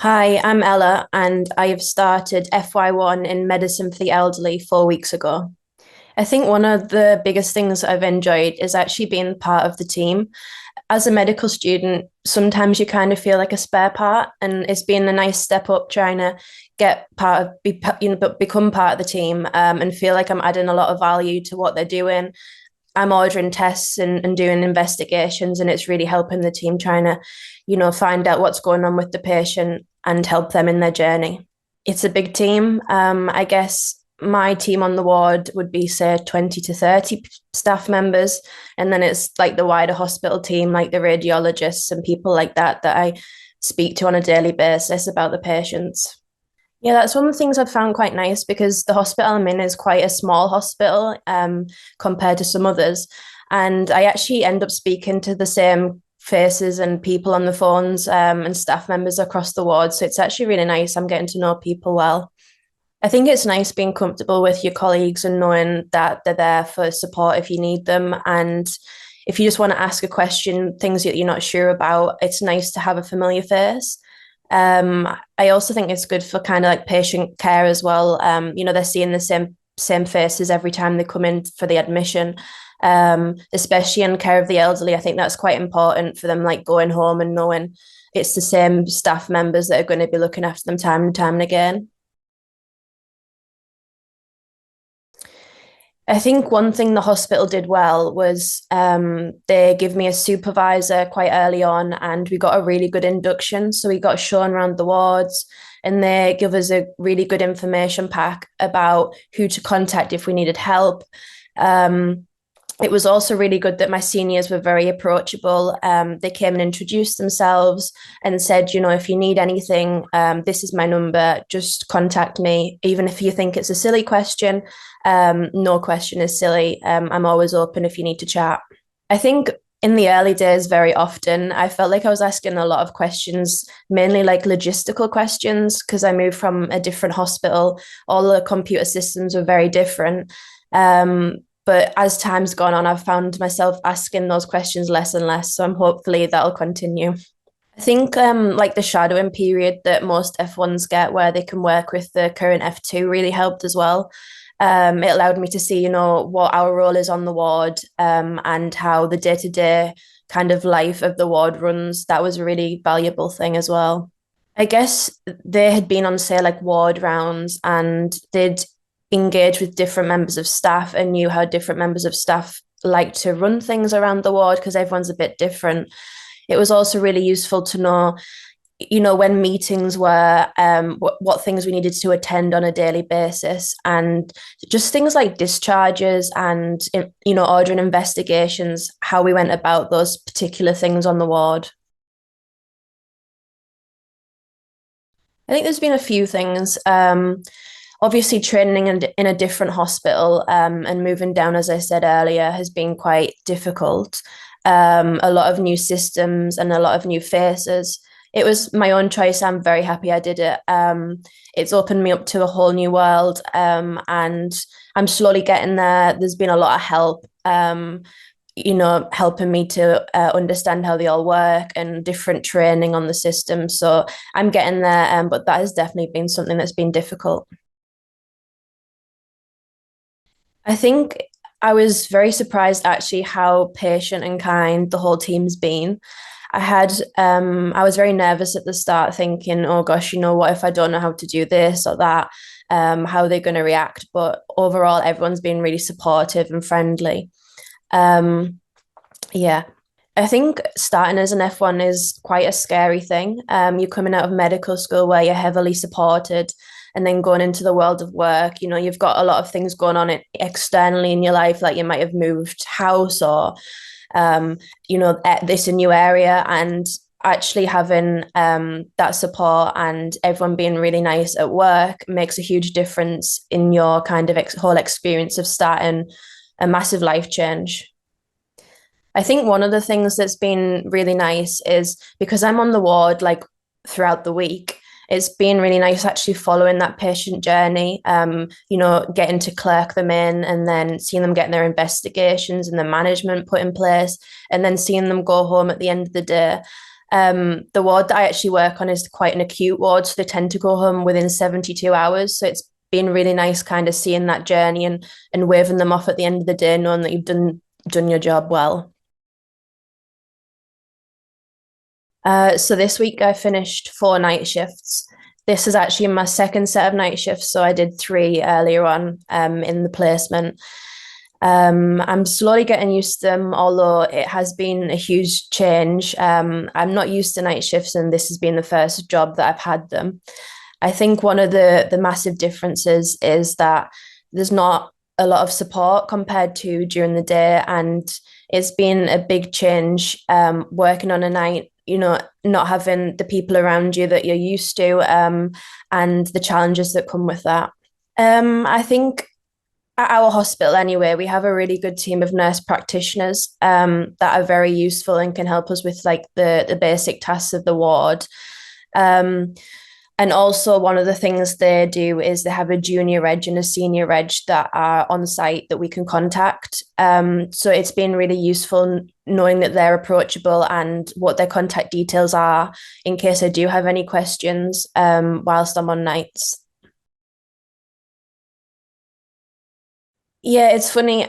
Hi, I'm Ella, and I have started FY1 in medicine for the elderly 4 weeks ago. I think one of the biggest things I've enjoyed is actually being part of the team. As a medical student, sometimes you kind of feel like a spare part, and it's been a nice step up trying to get part of, but become part of the team, and feel like I'm adding a lot of value to what they're doing. I'm ordering tests and doing investigations, and it's really helping the team trying to, find out what's going on with the patient and help them in their journey. It's a big team. I guess my team on the ward would be, say, 20 to 30 staff members. And then it's like the wider hospital team, like the radiologists and people like that I speak to on a daily basis about the patients. Yeah, that's one of the things I've found quite nice because the hospital I'm in is quite a small hospital compared to some others. And I actually end up speaking to the same faces and people on the phones and staff members across the ward. So it's actually really nice. I'm getting to know people well. I think it's nice being comfortable with your colleagues and knowing that they're there for support if you need them. And if you just want to ask a question, things that you're not sure about, it's nice to have a familiar face. I also think it's good for kind of like patient care as well. They're seeing the same faces every time they come in for the admission. Especially in care of the elderly, I think that's quite important for them, like going home and knowing it's the same staff members that are going to be looking after them time and time and again. I think one thing the hospital did well was they give me a supervisor quite early on, and we got a really good induction. So we got shown around the wards, and they give us a really good information pack about who to contact if we needed help. Um, it was also really good that my seniors were very approachable. They came and introduced themselves and said, if you need anything, this is my number, just contact me. Even if you think it's a silly question, no question is silly. I'm always open if you need to chat. I think in the early days, very often, I felt like I was asking a lot of questions, mainly like logistical questions, because I moved from a different hospital. All the computer systems were very different. But as time's gone on, I've found myself asking those questions less and less. So I'm hopefully that'll continue. I think like the shadowing period that most F1s get where they can work with the current F2 really helped as well. It allowed me to see, what our role is on the ward and how the day-to-day kind of life of the ward runs. That was a really valuable thing as well. I guess they had been on, say, like ward rounds, and they'd engage with different members of staff and knew how different members of staff like to run things around the ward because everyone's a bit different. It was also really useful to know, when meetings were, what things we needed to attend on a daily basis, and just things like discharges and, ordering investigations, how we went about those particular things on the ward. I think there's been a few things. Obviously, training in a different hospital and moving down, as I said earlier, has been quite difficult. A lot of new systems and a lot of new faces. It was my own choice. I'm very happy I did it. It's opened me up to a whole new world, and I'm slowly getting there. There's been a lot of help. Helping me to understand how they all work and different training on the system. So I'm getting there, but that has definitely been something that's been difficult. I think I was very surprised actually how patient and kind the whole team's been. I was very nervous at the start, thinking, oh gosh, what if I don't know how to do this or that? How are they going to react? But overall, everyone's been really supportive and friendly. Um, yeah. I think starting as an F1 is quite a scary thing. You're coming out of medical school where you're heavily supported, and then going into the world of work. You've got a lot of things going on externally in your life, like you might have moved house or, this a new area, and actually having that support and everyone being really nice at work makes a huge difference in your kind of whole experience of starting a massive life change. I think one of the things that's been really nice is because I'm on the ward like throughout the week, it's been really nice actually following that patient journey, getting to clerk them in and then seeing them getting their investigations and the management put in place and then seeing them go home at the end of the day. The ward that I actually work on is quite an acute ward, so they tend to go home within 72 hours. So it's been really nice kind of seeing that journey and waving them off at the end of the day, knowing that you've done your job well. So this week I finished 4 night shifts. This is actually my second set of night shifts, so I did three earlier on in the placement. I'm slowly getting used to them, although it has been a huge change. I'm not used to night shifts, and this has been the first job that I've had them. I think one of the massive differences is that there's not a lot of support compared to during the day, and it's been a big change working on a night. Not having the people around you that you're used to, and the challenges that come with that. I think at our hospital anyway, we have a really good team of nurse practitioners that are very useful and can help us with like the basic tasks of the ward. Um, and also one of the things they do is they have a junior reg and a senior reg that are on site that we can contact. So it's been really useful knowing that they're approachable and what their contact details are in case I do have any questions whilst I'm on nights. Yeah, it's funny.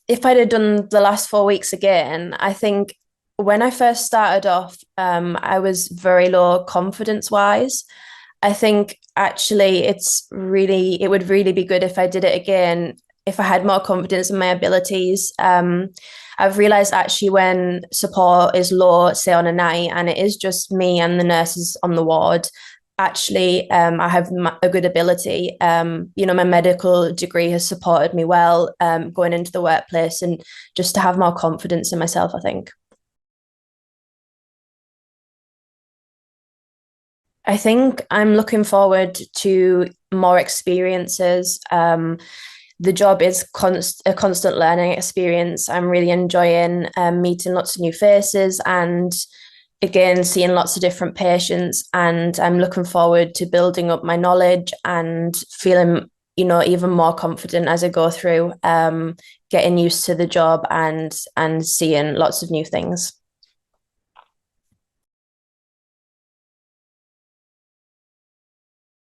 If I'd have done the last 4 weeks again, I think when I first started off, I was very low confidence wise. I think actually it would really be good if I did it again, if I had more confidence in my abilities. I've realized actually when support is low, say on a night, and it is just me and the nurses on the ward, actually I have a good ability. My medical degree has supported me well going into the workplace and just to have more confidence in myself, I think. I think I'm looking forward to more experiences. The job is a constant learning experience. I'm really enjoying meeting lots of new faces and again seeing lots of different patients. And I'm looking forward to building up my knowledge and feeling, even more confident as I go through, getting used to the job and seeing lots of new things.